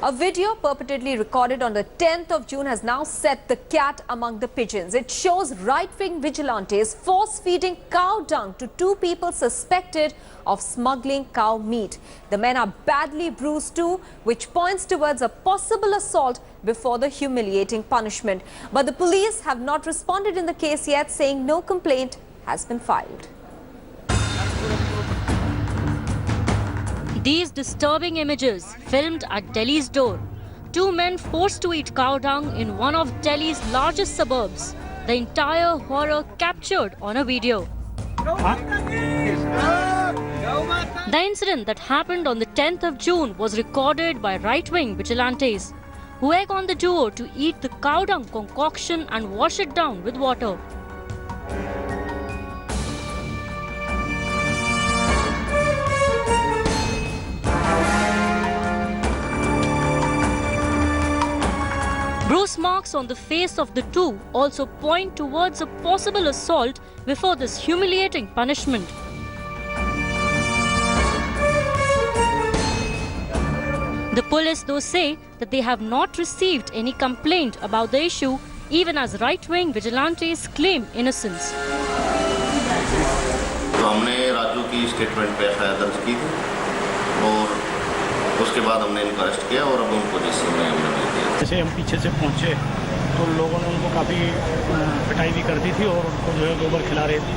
A video purportedly recorded on the 10th of June has now set the cat among the pigeons. It shows right-wing vigilantes force-feeding cow dung to two people suspected of smuggling cow meat. The men are badly bruised too, which points towards a possible assault before the humiliating punishment. But the police have not responded in the case yet, saying no complaint has been filed. These disturbing images filmed at Delhi's door. Two men forced to eat cow dung in one of Delhi's largest suburbs. The entire horror captured on a video. The incident that happened on the 10th of June was recorded by right-wing vigilantes who egg on the duo to eat the cow dung concoction and wash it down with water. Bruise marks on the face of the two also point towards a possible assault before this humiliating punishment. The police though say that they have not received any complaint about the issue, even as right-wing vigilantes claim innocence. तो हमने राजू की statement पे FIR दर्ज की थी और उसके बाद हमने इनको अरेस्ट किया और अब उनको जिस समय हमने भेज दिया। जैसे हम पीछे से पहुंचे तो लोगों ने उनको काफ़ी पिटाई भी कर दी थी और उनको जो है गोबर खिला रहे थे।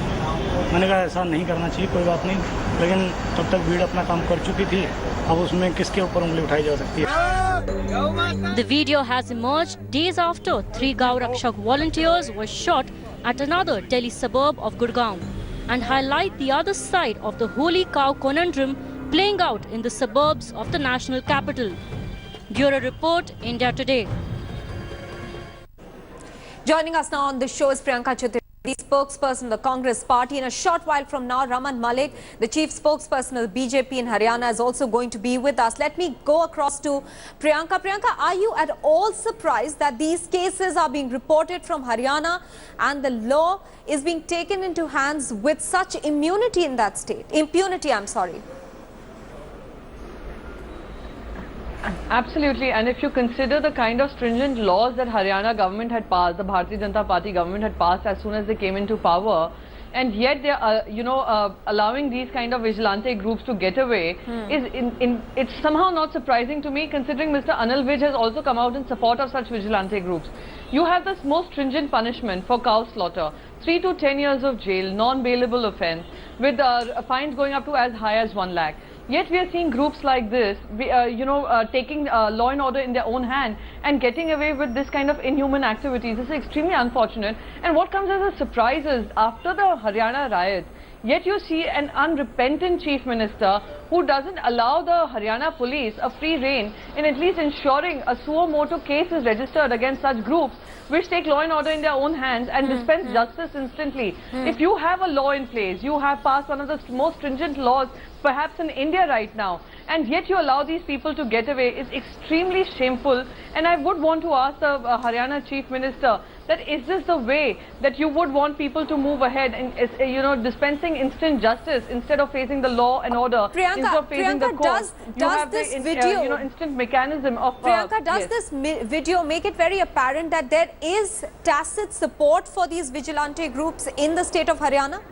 मैंने कहा ऐसा नहीं करना चाहिए, कोई बात नहीं, लेकिन तब तक भीड़ अपना काम कर चुकी थी, अब उसमें किसके ऊपर उंगली उठाई जा सकती है। The video has emerged days after 3 Gau Rakshak volunteers were shot at another Delhi suburb of Gurgaon and highlight the other side of the holy cow conundrum playing out in the suburbs of the national capital. Bureau Report, India Today. Joining us now on the show is Priyanka Chaturvedi, spokesperson of the Congress party. In a short while from now, Raman Malik, the chief spokesperson of the BJP in Haryana, is also going to be with us. Let me go across to Priyanka. Priyanka, are you at all surprised that these cases are being reported from Haryana and the law is being taken into hands with such immunity in that state? Impunity, I'm sorry. Absolutely, and if you consider the kind of stringent laws that Haryana government had passed, the Bharatiya Janata Party government had passed as soon as they came into power, and yet they are, allowing these kind of vigilante groups to get away, it's somehow not surprising to me, considering Mr. Anil Vij has also come out in support of such vigilante groups. You have this most stringent punishment for cow slaughter, 3 to 10 years of jail, non-bailable offence, with fines going up to as high as 1 lakh. Yet we are seeing groups like this, taking law and order in their own hand and getting away with this kind of inhuman activities. This is extremely unfortunate. And what comes as a surprise is, after the Haryana riots, yet you see an unrepentant chief minister who doesn't allow the Haryana police a free rein in at least ensuring a suo motu case is registered against such groups which take law and order in their own hands and dispense justice instantly. If you have a law in place, you have passed one of the most stringent laws perhaps in India right now, and yet you allow these people to get away, is extremely shameful. And I would want to ask the Haryana Chief Minister, that is this the way that you would want people to move ahead and dispensing instant justice instead of facing the law and order, instead of facing the court? Does this video instant mechanism of Priyanka, does this video make it very apparent that there is tacit support for these vigilante groups in the state of Haryana?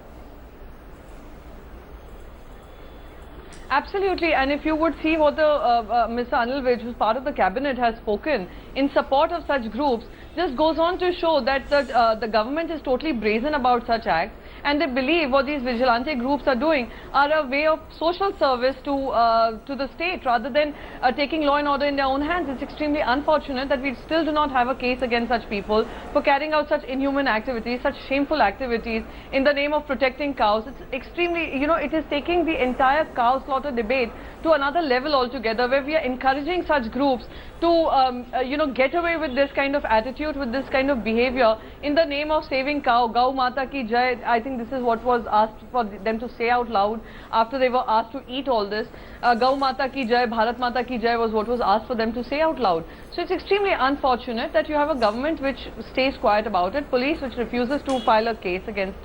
Absolutely, and if you would see what the Mr. Anil Vij, who's part of the cabinet, has spoken in support of such groups, just goes on to show that the government is totally brazen about such acts, and they believe what these vigilante groups are doing are a way of social service to the state rather than taking law and order in their own hands. It's extremely unfortunate that we still do not have a case against such people for carrying out such inhuman activities, such shameful activities in the name of protecting cows. It's extremely, it is taking the entire cow slaughter debate to another level altogether, where we are encouraging such groups to get away with this kind of attitude, with this kind of behavior in the name of saving cow. Gau Mata ki Jai, I think think this is what was asked for them to say out loud after they were asked to eat all this. Gau Mata ki Jai, Bharat Mata ki Jai was what was asked for them to say out loud. So it's extremely unfortunate that you have a government which stays quiet about it, police which refuses to file a case against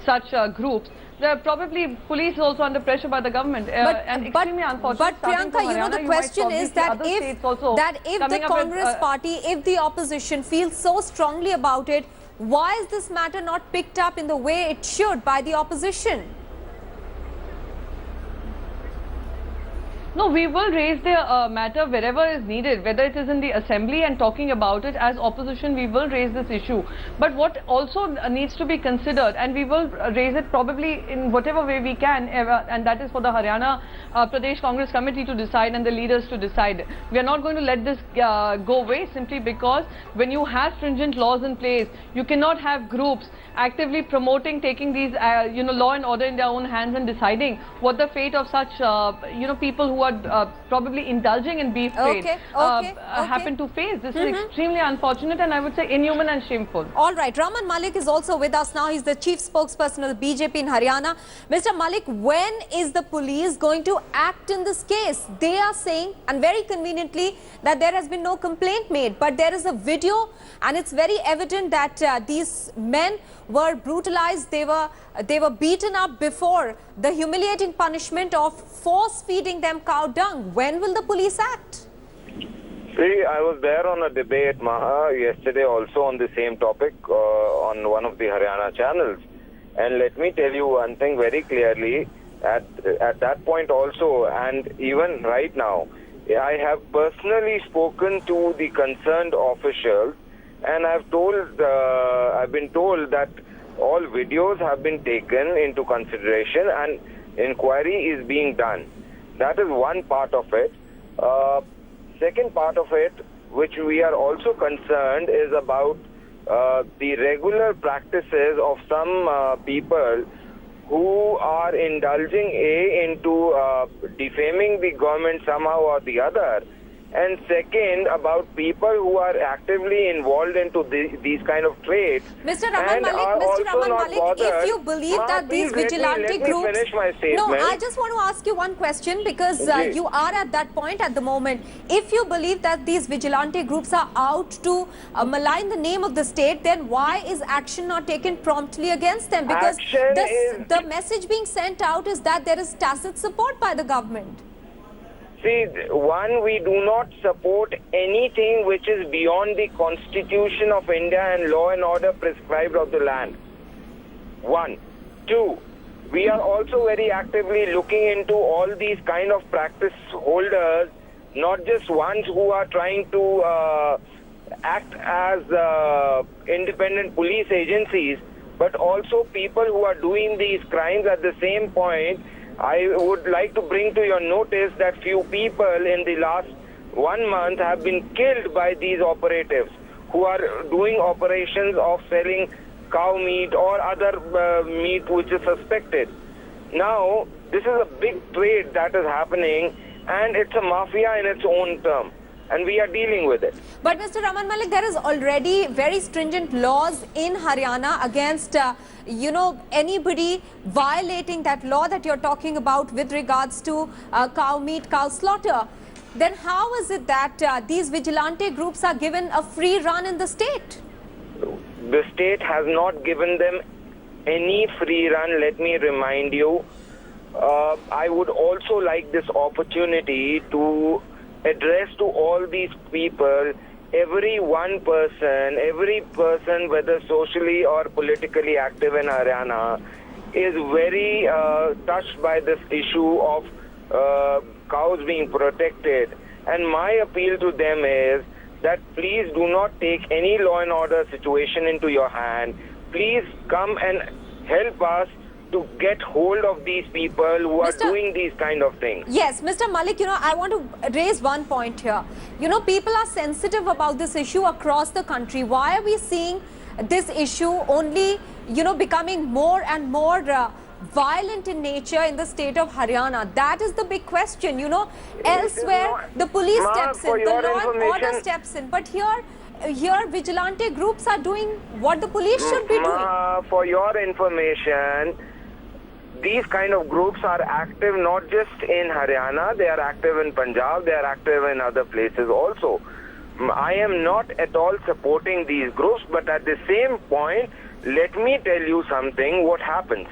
such groups. Probably police is also under pressure by the government, and extremely unfortunate. But Starting Priyanka, from you know, the Haryana, you might question probably is see that other if states also the coming up with, Congress party, if the opposition feels so strongly about it, why is this matter not picked up in the way it should by the opposition? No, we will raise the matter wherever is needed, whether it is in the assembly and talking about it. As opposition, we will raise this issue. But what also needs to be considered, and we will raise it probably in whatever way we can, and that is for the Haryana Pradesh Congress Committee to decide and the leaders to decide. We are not going to let this go away simply because when you have stringent laws in place, you cannot have groups actively promoting taking these law and order in their own hands and deciding what the fate of such people who are probably indulging in beef trade happen to face. This is extremely unfortunate and I would say inhuman and shameful. All right, Raman Malik is also with us now. He's the chief spokesperson of the BJP in Haryana. Mr. Malik, when is the police going to act in this case? They are saying, and very conveniently, that there has been no complaint made, but there is a video and it's very evident that these men were brutalized, they were beaten up before the humiliating punishment of force feeding them cow dung. When will the police act? See, I was there on a debate yesterday also on the same topic on one of the Haryana channels. And let me tell you one thing very clearly, at that point also and even right now, I have personally spoken to the concerned officials and I've been told that all videos have been taken into consideration and inquiry is being done. That is one part of it. Second part of it, which we are also concerned, is about the regular practices of some people who are indulging into defaming the government somehow or the other. And second, about people who are actively involved into these kind of trades. Mr. Raman Malik, if you believe that these vigilante groups... Let me finish my statement. No, I just want to ask you one question because you are at that point at the moment. If you believe that these vigilante groups are out to malign the name of the state, then why is action not taken promptly against them? Because the message being sent out is that there is tacit support by the government. See, one, we do not support anything which is beyond the Constitution of India and law and order prescribed of the land. One. Two, we are also very actively looking into all these kind of practice holders, not just ones who are trying to act as independent police agencies, but also people who are doing these crimes at the same point. I would like to bring to your notice that few people in the last 1 month have been killed by these operatives who are doing operations of selling cow meat or other meat which is suspected. Now, this is a big trade that is happening and it's a mafia in its own term. And we are dealing with it. But Mr. Raman Malik, there is already very stringent laws in Haryana against, anybody violating that law that you're talking about with regards to cow meat, cow slaughter. Then how is it that these vigilante groups are given a free run in the state? The state has not given them any free run, let me remind you. I would also like this opportunity to address to all these people, every person, whether socially or politically active in Haryana, is very touched by this issue of cows being protected. And my appeal to them is that please do not take any law and order situation into your hand. Please come and help us to get hold of these people who are doing these kind of things. Yes, Mr. Malik, I want to raise one point here. People are sensitive about this issue across the country. Why are we seeing this issue only, becoming more and more violent in nature in the state of Haryana? That is the big question. Elsewhere, the police steps in, the law and order steps in. But here, here vigilante groups are doing what the police should be doing. For your information, these kind of groups are active not just in Haryana, they are active in Punjab, they are active in other places also. I am not at all supporting these groups, but at the same point, let me tell you something, what happens.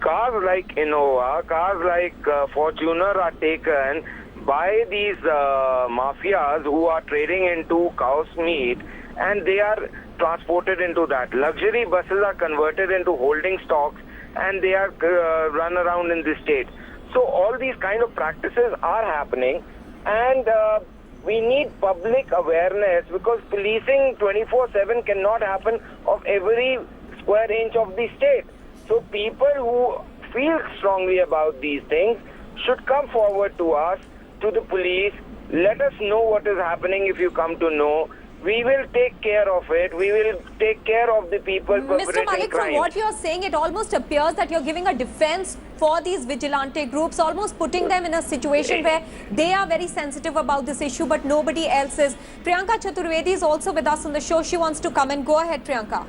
Cars like Innova, cars like Fortuner are taken by these mafias who are trading into cow's meat, and they are transported into that. Luxury buses are converted into holding stocks, and they are run around in the state. So all these kind of practices are happening, and we need public awareness, because policing 24/7 cannot happen of every square inch of the state. So people who feel strongly about these things should come forward to us, to the police. Let us know what is happening if you come to know. We will take care of it. We will take care of the people perpetrating Mr. Malik, crime. from what you're saying, it almost appears that you're giving a defense for these vigilante groups, almost putting them in a situation where they are very sensitive about this issue, but nobody else is. Priyanka Chaturvedi is also with us on the show. She wants to come in. Go ahead, Priyanka.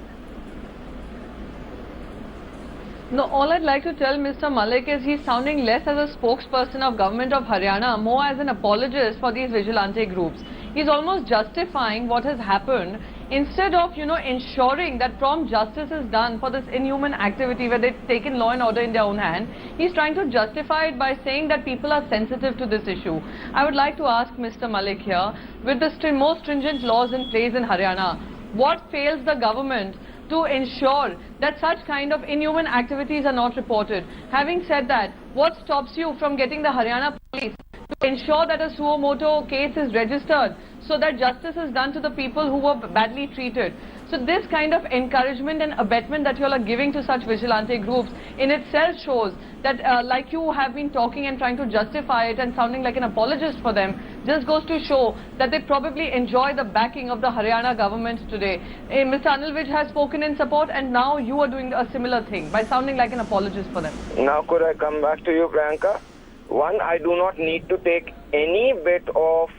No, all I'd like to tell Mr. Malik is he's sounding less as a spokesperson of government of Haryana, more as an apologist for these vigilante groups. He's almost justifying what has happened instead of, ensuring that prompt justice is done for this inhuman activity where they've taken law and order in their own hand. He's trying to justify it by saying that people are sensitive to this issue. I would like to ask Mr. Malik here, with the most stringent laws in place in Haryana, what fails the government to ensure that such kind of inhuman activities are not reported? Having said that, what stops you from getting the Haryana police to ensure that a suo motu case is registered so that justice is done to the people who were badly treated? So this kind of encouragement and abetment that you all are giving to such vigilante groups in itself shows that like you have been talking and trying to justify it and sounding like an apologist for them, just goes to show that they probably enjoy the backing of the Haryana government today. Mr. Anil Vij has spoken in support, and now you are doing a similar thing by sounding like an apologist for them. Now could I come back to you, Priyanka? One, I do not need to take any bit of,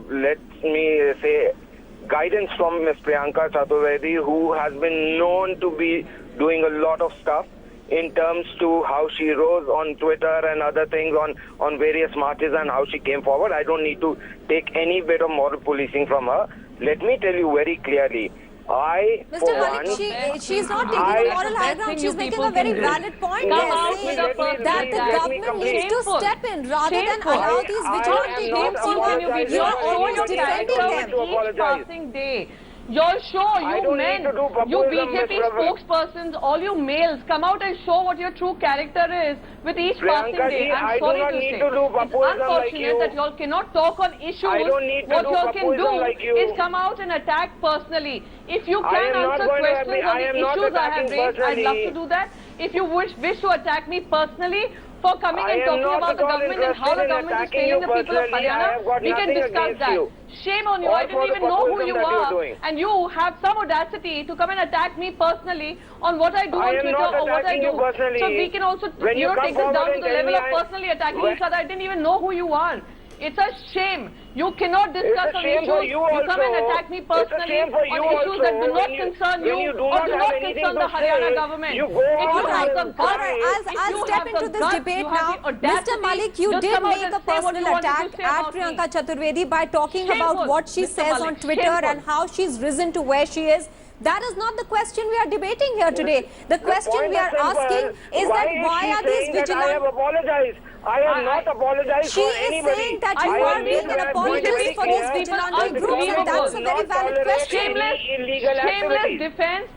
let me say, guidance from Ms. Priyanka Chaturvedi, who has been known to be doing a lot of stuff in terms to how she rose on Twitter and other things on various marches and how she came forward. I don't need to take any bit of moral policing from her. Let me tell you very clearly, Mr. Malik, she's not taking a moral high ground. She's making a very valid point there, saying that the government needs to step in rather than allow these vigilante groups. You are always defending them. Each passing day, you're sure, you men, you BJP spokespersons, all you males, come out and show what your true character is with each passing day. I'm sorry to say. It's unfortunate that you all cannot talk on issues. What you all can do is come out and attack personally. If you can answer questions on the issues I have raised, I'd love to do that. If you wish to attack me personally for coming and talking about the government and how the government is failing the people of Haryana, we can discuss that. Shame on you, I didn't even know who you are, and you have some audacity to come and attack me personally on what I do on Twitter or what I do. So we can also take this down to the level of personally attacking each other. I didn't even know who you are. It's a shame. You cannot discuss on issues. You come and attack me personally on issues that do not concern you or do not concern the Haryana government. I'll step into this debate now. Mr. Malik, you did make a personal attack at Priyanka Chaturvedi by talking about what she says on Twitter and how she's risen to where she is. That is not the question we are debating here today. The question we are asking is that why are these vigilantes? I have not apologized she for is anybody. saying that you are being an apologist for these vigilante groups, and that's a very valid question. Shameless defense,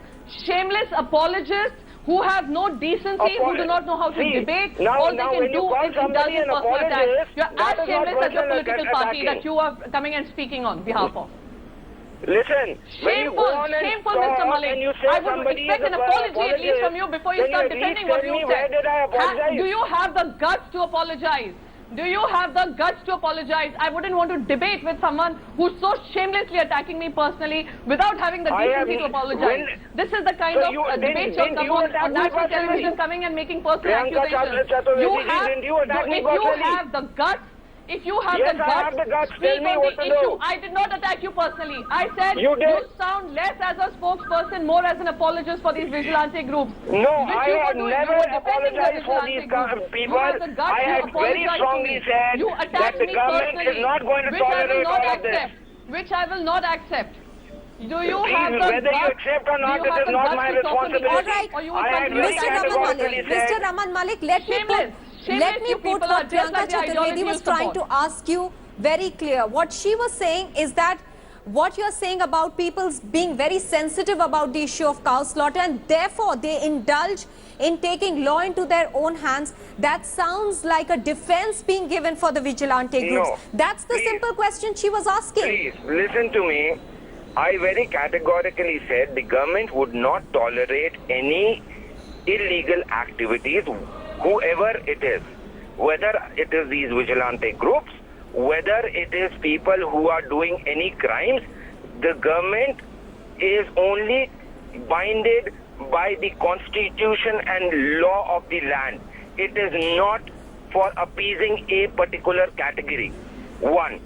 shameless apologists who have no decency, who do not know how to debate. All they can do is indulge in personal attacks. You are as shameless as your political party that you are coming and speaking on behalf of. Listen, shameful, Mr. Malik. I would expect an apology at least from you before you start defending what you said. Do you have the guts to apologize? Do you have the guts to apologize? I wouldn't want to debate with someone who's so shamelessly attacking me personally without having the decency to apologize. This is the kind of debate you'll come on national television, coming and making personal accusations. If you have the guts, if you have Yes, the I guts, have the guts. speak Tell me on what the to do. issue. I did not attack you personally. I said You did. sound less as a spokesperson, more as an apologist for these vigilante groups. No, Which I you were have doing. never You were defending the apologized for vigilante these groups. people. You have the guts I to had very apologize to strongly me. said You that attacked the me government personally, is not going to which I will tolerate not all of this. accept. Which I will not accept. Do you Please, have the whether you guts? accept or not, do you it have is the not guts my to talk on the responsibility. issue, All right. or you will I had continue very Mr. to Raman categorically Malik, said- Mr. Raman Malik, let me Shameless. put Shameless you what people are, just Priyanka like the Chaturvedi ideology was you trying to support. ask you very clear. What she was saying is that what you're saying about people being very sensitive about the issue of cow slaughter and therefore they indulge in taking law into their own hands, that sounds like a defense being given for the vigilante groups. No. That's the Please. simple question she was asking. Please, listen to me. I very categorically said the government would not tolerate any illegal activities, whoever it is. Whether it is these vigilante groups, whether it is people who are doing any crimes, the government is only binded by the constitution and law of the land. It is not for appeasing a particular category. One.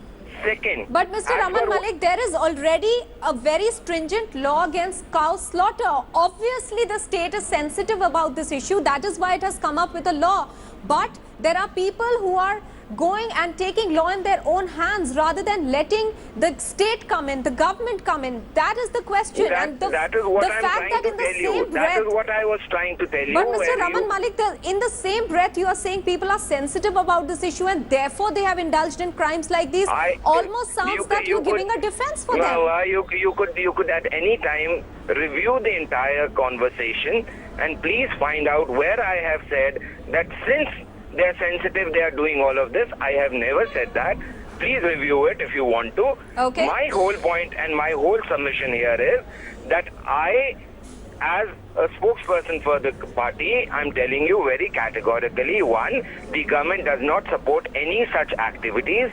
Second. But Mr. as Raman for- Malik, there is already a very stringent law against cow slaughter. Obviously, the state is sensitive about this issue. That is why it has come up with a law. But there are people who are going and taking law in their own hands rather than letting the state come in, the government come in. That is the question. And That is what the I'm fact trying that to in the tell you. same That breath, is what I was trying to tell you. but Mr. when Raman you- Malik, in the same breath, you are saying people are sensitive about this issue and therefore they have indulged in crimes like these. Almost sounds that you're giving a defense for them. No, you could at any time review the entire conversation and please find out where I have said that since they're sensitive, they are doing all of this. I have never said that. Please review it if you want to. Okay. My whole point and my whole submission here is that I, as a spokesperson for the party, I'm telling you very categorically, one, the government does not support any such activities.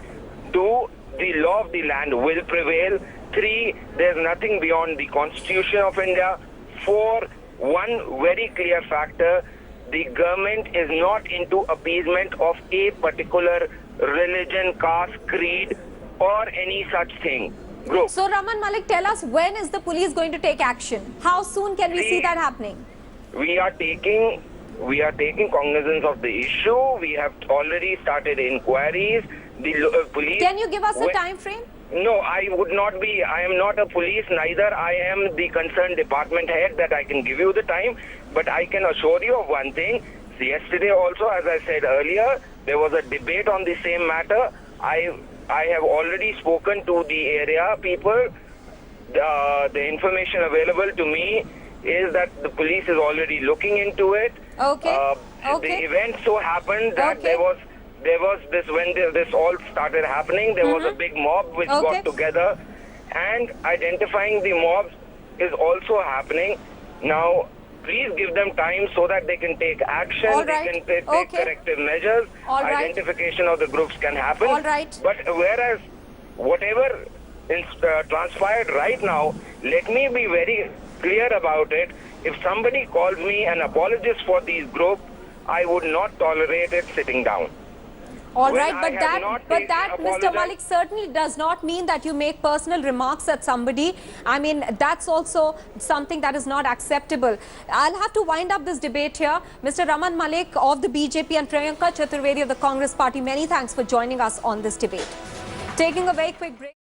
Two, the law of the land will prevail. Three, there's nothing beyond the Constitution of India. Four, one very clear factor, the government is not into appeasement of a particular religion, caste, creed, or any such thing. Group. So Raman Malik, tell us, when is the police going to take action? How soon can we see that happening? We are taking cognizance of the issue. We have already started inquiries. The police. Can you give us a time frame? No, I would not be. I am not a police, neither I am the concerned department head that I can give you the time. But I can assure you of one thing. Yesterday also, as I said earlier, there was a debate on the same matter. I have already spoken to the area people. The information available to me is that the police is already looking into it. Okay. The event so happened that Okay. there was this, when this all started happening, there was a big mob which Okay. got together, and identifying the mobs is also happening. Now, please give them time so that they can take action, All they right. can take Okay. corrective measures, All right. identification of the groups can happen. All right. But whereas whatever is transpired right now, let me be very clear about it. If somebody calls me an apologist for these groups, I would not tolerate it sitting down. All When right, I but have not that, taken Mr. apologize- Malik, certainly does not mean that you make personal remarks at somebody. I mean, that's also something that is not acceptable. I'll have to wind up this debate here. Mr. Raman Malik of the BJP and Priyanka Chaturvedi of the Congress Party, many thanks for joining us on this debate. Taking a very quick break.